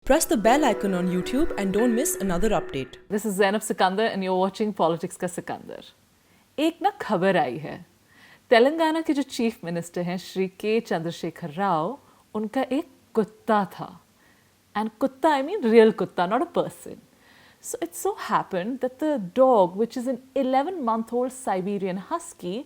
Press the bell icon on YouTube and don't miss another update. This is Zainab Sikander and you're watching Politics का सिकंदर। एक ना खबर आई है, तेलंगाना के जो चीफ मिनिस्टर हैं श्री के चंद्रशेखर राव, उनका एक कुत्ता था। And कुत्ता, I mean real कुत्ता, not a person. So it so happened that the dog, which is an 11-month-old Siberian husky,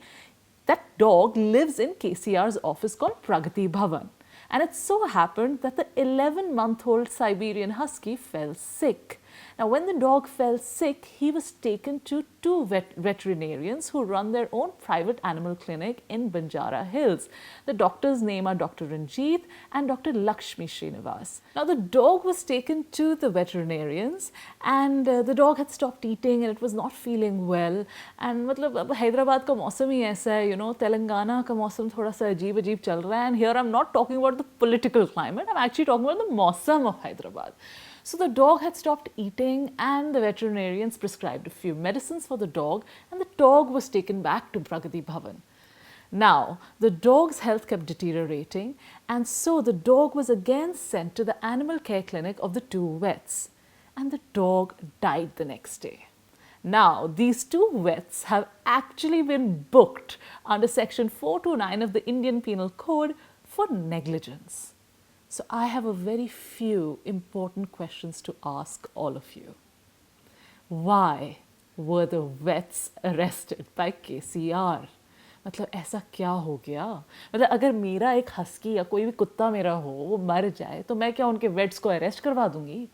that dog lives in KCR's office called Pragati Bhavan. And it so happened that the 11-month-old Siberian husky fell sick. Now, when the dog fell sick, he was taken to two veterinarians who run their own private animal clinic in Banjara Hills. The doctor's name are Dr. Ranjit and Dr. Lakshmi Srinivas. Now, the dog was taken to the veterinarians and the dog had stopped eating and it was not feeling well. And मतलब Hyderabad का मौसम ही ऐसा है, you know, Telangana का मौसम थोड़ा सा अजीब चल रहा है. And here I'm not talking about the political climate, I'm actually talking about the मौसम of Hyderabad. So the dog had stopped eating and the veterinarians prescribed a few medicines for the dog and the dog was taken back to Pragati Bhavan. Now, the dog's health kept deteriorating and so the dog was again sent to the animal care clinic of the two vets and the dog died the next day. Now, these two vets have actually been booked under section 429 of the Indian Penal Code for negligence. So I have a very few important questions to ask all of you. Why were the vets arrested by KCR? मतलब ऐसा क्या हो गया? मतलब अगर मेरा एक husky या कोई भी कुत्ता मेरा हो वो मर जाए तो मैं क्या उनके वेट्स को अरेस्ट करवा दूंगी?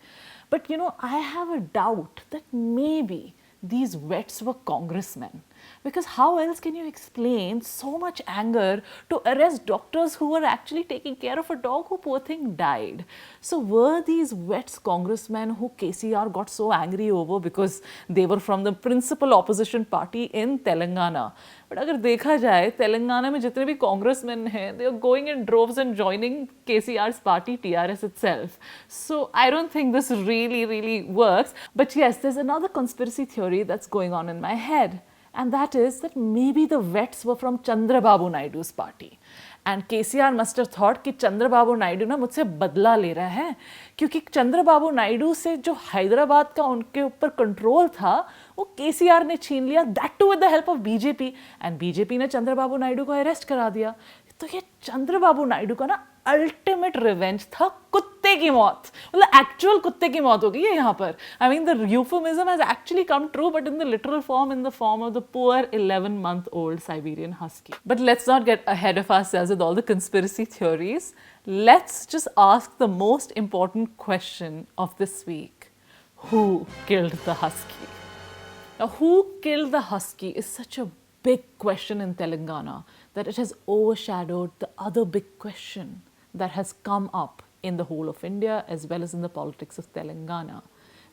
But you know, I have a doubt that maybe these vets were congressmen. Because how else can you explain so much anger to arrest doctors who were actually taking care of a dog who, poor thing, died? So were these vets congressmen who KCR got so angry over because they were from the principal opposition party in Telangana? But अगर देखा जाए तेलंगाना में जितने भी congressmen हैं, they are going in droves and joining KCR's party, TRS itself. So I don't think this really works. But yes, there's another conspiracy theory that's going on in my head. And that is that maybe the vets were from Chandrababu Naidu's party. And KCR must have thought कि चंद्रबाबू नायडू ना मुझसे बदला ले रहा है क्योंकि चंद्रबाबू नायडू से जो हैदराबाद का उनके ऊपर कंट्रोल था वो KCR ने छीन लिया, that too with the help of BJP. And BJP ने चंद्रबाबू नायडू को अरेस्ट करा दिया. तो ये चंद्रबाबू नायडू का ना अल्टीमेट रिवेंज था कुत्ते की मौत. मतलब एक्चुअल कुत्ते की मौत हो गई है यहाँ पर. I mean, the euphemism has actually come true, but in the literal form, in the form of the poor 11-month-old Siberian husky. But let's not get ahead of ourselves with all the conspiracy theories. Let's just ask the most important question of this week. Who killed the husky? Now, who killed the husky is such a big question in Telangana that it has overshadowed the other big question that has come up in the whole of India as well as in the politics of Telangana,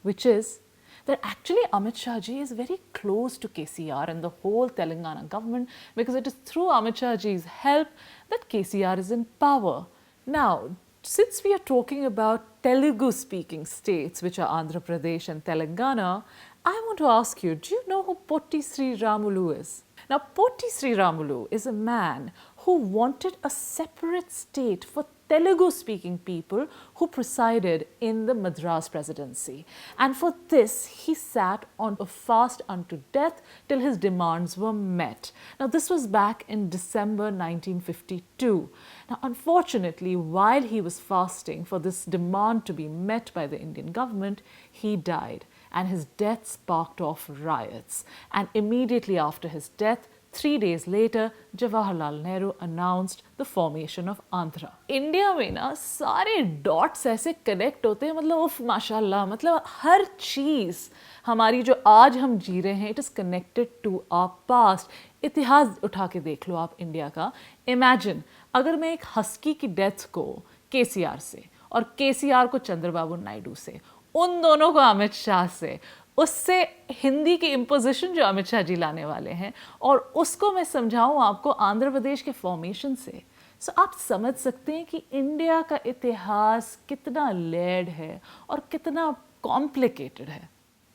which is that actually Amit Shah ji is very close to KCR and the whole Telangana government because it is through Amit Shah ji's help that KCR is in power. Now, since we are talking about Telugu-speaking states, which are Andhra Pradesh and Telangana, I want to ask you, do you know who Potti Sri Ramulu is? Now, Potti Sri Ramulu is a man who wanted a separate state for Telugu-speaking people who presided in the Madras presidency. And for this, he sat on a fast unto death till his demands were met. Now, this was back in December 1952. Now, unfortunately, while he was fasting for this demand to be met by the Indian government, he died. And his death sparked off riots. And immediately after his death, 3 days later, Jawaharlal Nehru announced the formation of Andhra. India में ना सारे dots ऐसे connect होते हैं, मतलब उफ माशाल्लाह, मतलब हर चीज़ हमारी जो आज हम जी रहे हैं, it is connected to our past. इतिहास उठा के देख लो आप इंडिया का. Imagine अगर मैं एक हस्की की डेथ को KCR से और KCR को चंद्रबाबू नायडू से, उन दोनों को अमित शाह से, उससे हिंदी की इम्पोजिशन जो अमित शाह जी लाने वाले हैं और उसको मैं समझाऊं आपको आंध्र प्रदेश के फॉर्मेशन से, सो आप समझ सकते हैं कि इंडिया का इतिहास कितना लेयर्ड है और कितना कॉम्प्लिकेटेड है.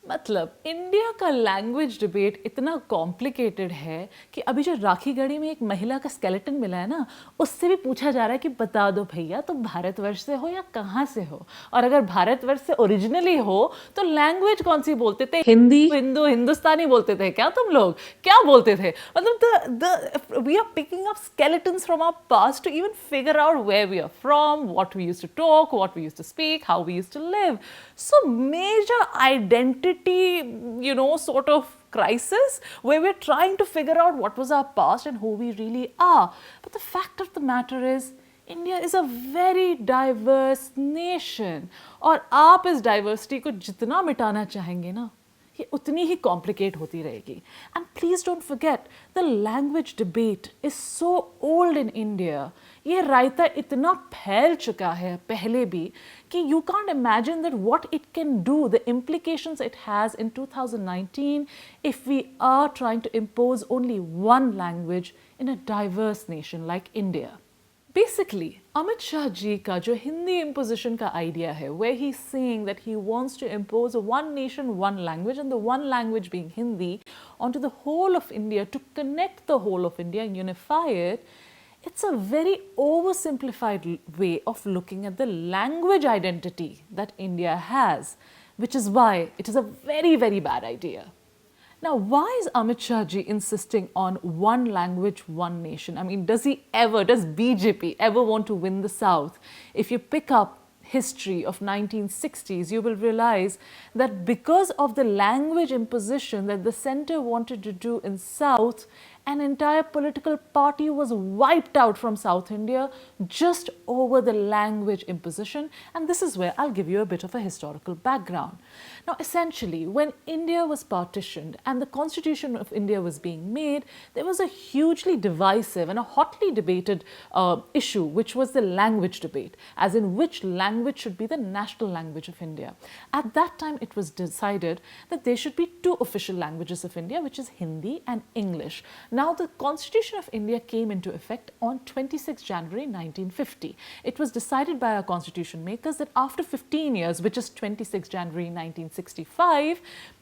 मतलब इंडिया का लैंग्वेज डिबेट इतना कॉम्प्लिकेटेड है कि अभी जो राखीगढ़ी में एक महिला का स्केलेटन मिला है ना, उससे भी पूछा जा रहा है कि बता दो भैया तुम भारतवर्ष से हो या कहाँ से हो, और अगर भारतवर्ष से ओरिजिनली हो तो लैंग्वेज कौन सी बोलते थे? हिंदी, हिंदू, हिंदुस्तानी बोलते थे क्या तुम लोग? क्या बोलते थे? मतलब we are picking up skeletons from our past to even figure out where we are from, what we used to talk, what we used to speak, how we used to live. So major identity, sort of crisis where we're trying to figure out what was our past and who we really are. But the fact of the matter is, India is a very diverse nation. और आप इस diversity को जितना मिटाना चाहेंगे ना, ये उतनी ही कॉम्प्लिकेट होती रहेगी. And please don't forget the language debate is so old in India. ये रायता इतना फैल चुका है पहले भी कि you can't imagine that what it can do, the implications it has in 2019 if we are trying to impose only one language in a diverse nation like India. Basically, Amit Shah ji का जो Hindi imposition का idea है, where he's saying that he wants to impose a one nation, one language, and the one language being Hindi onto the whole of India to connect the whole of India and unify it, it's a very oversimplified way of looking at the language identity that India has, which is why it is a very, very bad idea. Now, why is Amit Shah ji insisting on one language, one nation? I mean, does BJP ever want to win the South? If you pick up history of 1960s, you will realize that because of the language imposition that the center wanted to do in South, an entire political party was wiped out from South India just over the language imposition. And this is where I'll give you a bit of a historical background. Now, essentially, when India was partitioned and the Constitution of India was being made, there was a hugely divisive and a hotly debated issue, which was the language debate, as in which language should be the national language of India. At that time, it was decided that there should be two official languages of India, which is Hindi and English. Now, the Constitution of India came into effect on 26 January 1950. It was decided by our constitution makers that after 15 years, which is 26 January 1965,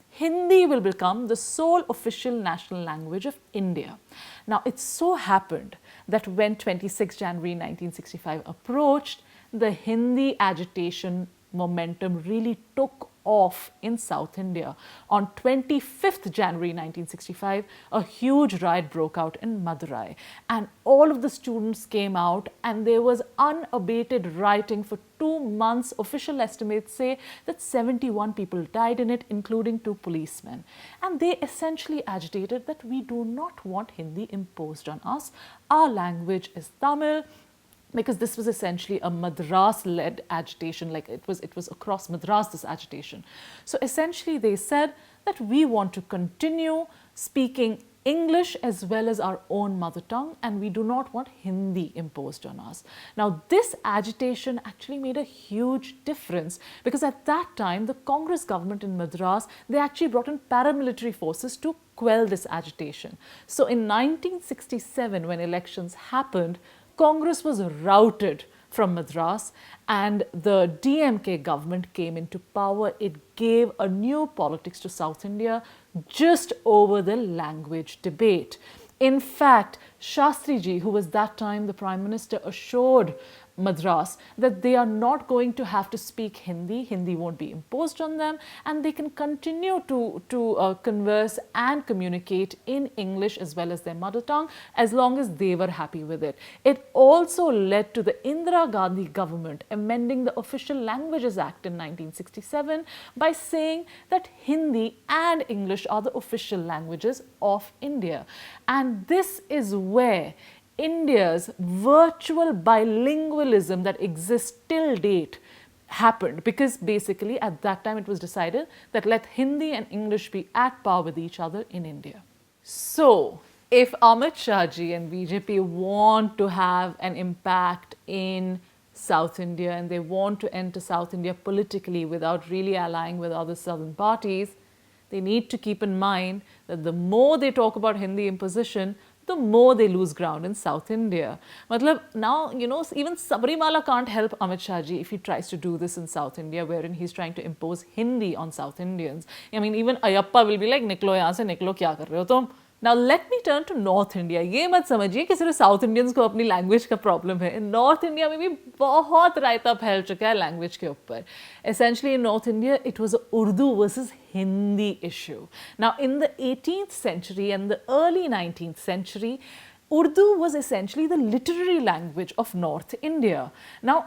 Hindi will become the sole official national language of India. Now, it so happened that when 26 January 1965 approached, the Hindi agitation momentum really took off in South India. On 25th January 1965, a huge riot broke out in Madurai, and all of the students came out, and there was unabated rioting for 2 months. Official estimates say that 71 people died in it, including 2 policemen. And they essentially agitated that we do not want Hindi imposed on us. Our language is Tamil. Because this was essentially a Madras-led agitation, like it was across Madras, this agitation. So essentially they said that we want to continue speaking English as well as our own mother tongue, and we do not want Hindi imposed on us. Now, this agitation actually made a huge difference, because at that time, the Congress government in Madras, they actually brought in paramilitary forces to quell this agitation. So in 1967, when elections happened, Congress was routed from Madras and the DMK government came into power. It gave a new politics to South India just over the language debate. In fact, Shastri ji, who was that time the Prime Minister, assured Madras that they are not going to have to speak Hindi. Hindi won't be imposed on them, and they can continue to converse and communicate in English as well as their mother tongue, as long as they were happy with it. It also led to the Indira Gandhi government amending the Official Languages Act in 1967 by saying that Hindi and English are the official languages of India. And this is where India's virtual bilingualism that exists till date happened, because basically at that time it was decided that let Hindi and English be at par with each other in India. So, if Amit Shah ji and BJP want to have an impact in South India and they want to enter South India politically without really allying with other southern parties, they need to keep in mind that the more they talk about Hindi imposition, the more they lose ground in South India. Matlab, now, even Sabarimala can't help Amit Shah ji if he tries to do this in South India, wherein he's trying to impose Hindi on South Indians. I mean, even Ayappa will be like, niklo yahan se, niklo, kya kar rahe ho tum? Now let me turn to North India. ये मत समझिए कि सिर्फ South Indians को अपनी language का problem है. In North India में भी बहुत रायता फैल चुका है language के ऊपर. Essentially in North India, it was a Urdu versus Hindi issue. Now in the 18th century and the early 19th century, Urdu was essentially the literary language of North India. Now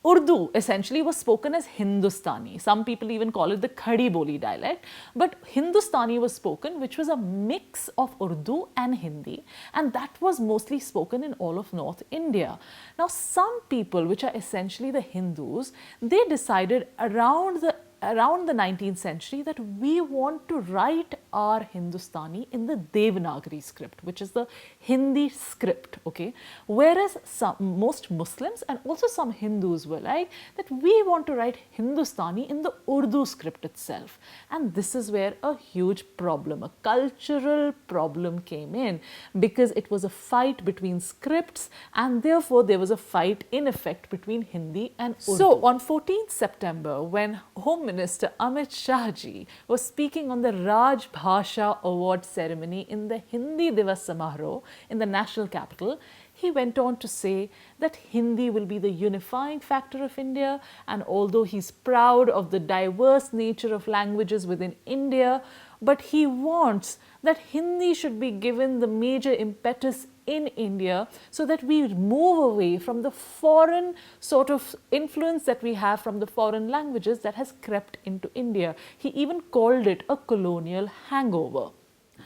Urdu essentially was spoken as Hindustani. Some people even call it the Khadi Boli dialect. But Hindustani was spoken, which was a mix of Urdu and Hindi. And that was mostly spoken in all of North India. Now, some people, which are essentially the Hindus, they decided around the 19th century that we want to write our Hindustani in the Devanagari script, which is the Hindi script, okay? Whereas most Muslims and also some Hindus were like that we want to write Hindustani in the Urdu script itself. And this is where a huge problem, a cultural problem came in, because it was a fight between scripts and therefore there was a fight in effect between Hindi and Urdu. So on 14th September, when Home Minister Amit Shah ji was speaking on the Raj Bhasha Award ceremony in the Hindi Divas Samaroh in the national capital, he went on to say that Hindi will be the unifying factor of India, and although he's proud of the diverse nature of languages within India, but he wants that Hindi should be given the major impetus in India so that we move away from the foreign sort of influence that we have from the foreign languages that has crept into India. He even called it a colonial hangover.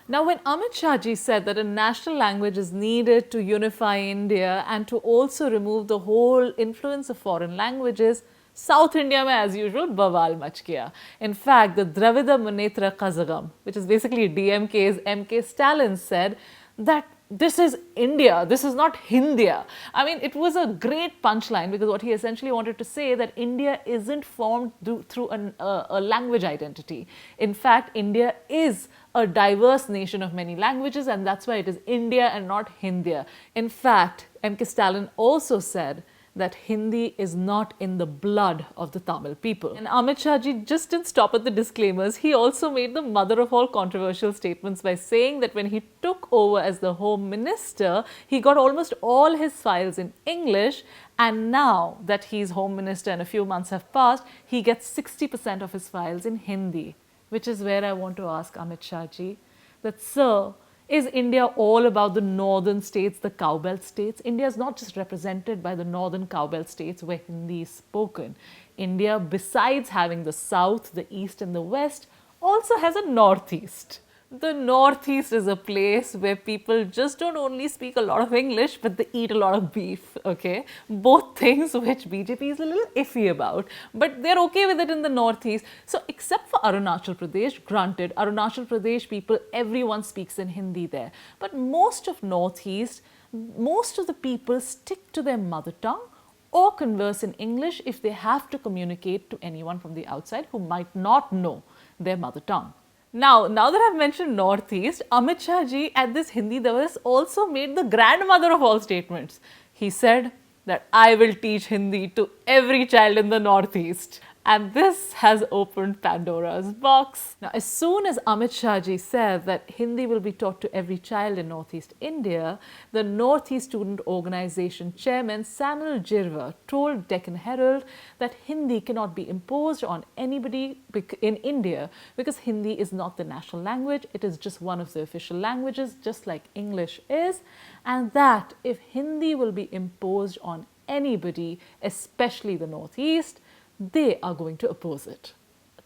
Now, when Amit Shah ji said that a national language is needed to unify India and to also remove the whole influence of foreign languages, South India mein, as usual, bawal mach gaya. In fact, the Dravida Munetra Kazhagam, which is basically DMK's MK Stalin, said that this is India, this is not Hindia. I mean, it was a great punchline, because what he essentially wanted to say that India isn't formed through a language identity. In fact, India is a diverse nation of many languages, and that's why it is India and not Hindia. In fact, MK Stalin also said that Hindi is not in the blood of the Tamil people. And Amit Shah ji just didn't stop at the disclaimers. He also made the mother of all controversial statements by saying that when he took over as the Home Minister, he got almost all his files in English, and now that he's Home Minister and a few months have passed, he gets 60% of his files in Hindi. Which is where I want to ask Amit Shah ji that, sir, is India all about the northern states, the cowbelt states? India is not just represented by the northern cowbelt states where Hindi is spoken. India, besides having the south, the east and the west, also has a northeast. The northeast is a place where people just don't only speak a lot of English, but they eat a lot of beef, okay? Both things which BJP is a little iffy about, but they're okay with it in the northeast. So except for Arunachal Pradesh, granted, Arunachal Pradesh people, everyone speaks in Hindi there. But most of northeast, most of the people stick to their mother tongue or converse in English if they have to communicate to anyone from the outside who might not know their mother tongue. Now that I've mentioned Northeast, Amit Shah ji at this Hindi Divas also made the grandmother of all statements. He said that I will teach Hindi to every child in the Northeast. And this has opened Pandora's box. Now, as soon as Amit Shah ji said that Hindi will be taught to every child in Northeast India, the Northeast Student Organization chairman Sanal JYRWA told Deccan Herald that Hindi cannot be imposed on anybody in India because Hindi is not the national language. It is just one of the official languages, just like English is. And that if Hindi will be imposed on anybody, especially the Northeast, they are going to oppose it.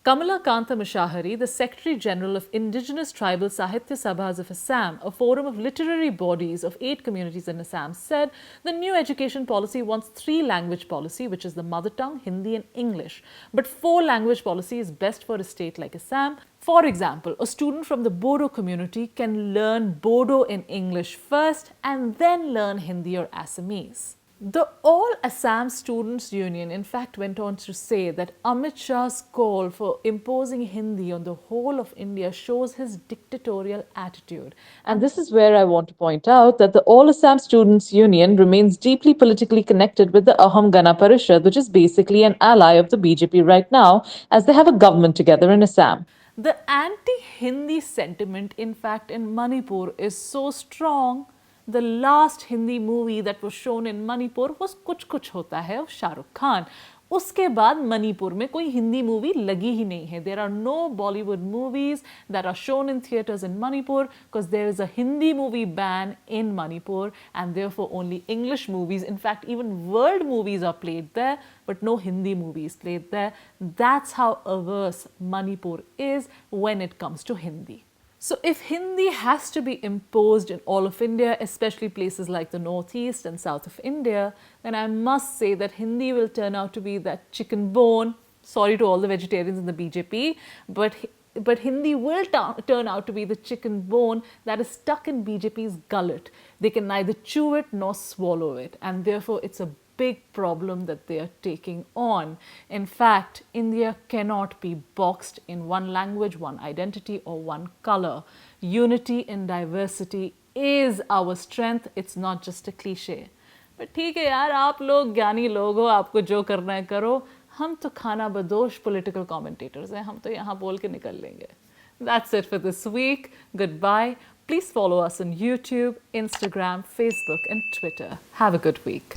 Kamala Kanta Mishahari, the Secretary General of Indigenous Tribal Sahitya Sabhas of Assam, a forum of literary bodies of 8 communities in Assam, said the new education policy wants 3-language policy, which is the mother tongue, Hindi and English. But 4-language policy is best for a state like Assam. For example, a student from the Bodo community can learn Bodo in English first and then learn Hindi or Assamese. The All Assam Students Union, in fact, went on to say that Amit Shah's call for imposing Hindi on the whole of India shows his dictatorial attitude. And this is where I want to point out that the All Assam Students Union remains deeply politically connected with the Aham Gana Parishad, which is basically an ally of the BJP right now, as they have a government together in Assam. The anti-Hindi sentiment, in fact, in Manipur is so strong. The last Hindi movie that was shown in Manipur was Kuch Kuch Hota Hai of Shah Rukh Khan. उसके बाद मणिपुर में कोई Hindi movie लगी ही नहीं है. There are no Bollywood movies that are shown in theaters in Manipur because there is a Hindi movie ban in Manipur and therefore only English movies, in fact even world movies are played there, but no Hindi movies played there. That's how averse Manipur is when it comes to Hindi. So if Hindi has to be imposed in all of India, especially places like the northeast and south of India, then I must say that Hindi will turn out to be that chicken bone. Sorry to all the vegetarians in the BJP, but Hindi will turn out to be the chicken bone that is stuck in BJP's gullet. They can neither chew it nor swallow it, and therefore it's a big problem that they are taking on. In fact, India cannot be boxed in one language, one identity, or one color. Unity in diversity is our strength. It's not just a cliche. But ठीक है यार, आप लोग ज्ञानी लोग हो, आपको जो करना है करो. हम तो खाना बदोश political commentators हैं, हम तो यहाँ बोल के निकल लेंगे. That's it for this week. Goodbye. Please follow us on YouTube, Instagram, Facebook, and Twitter. Have a good week.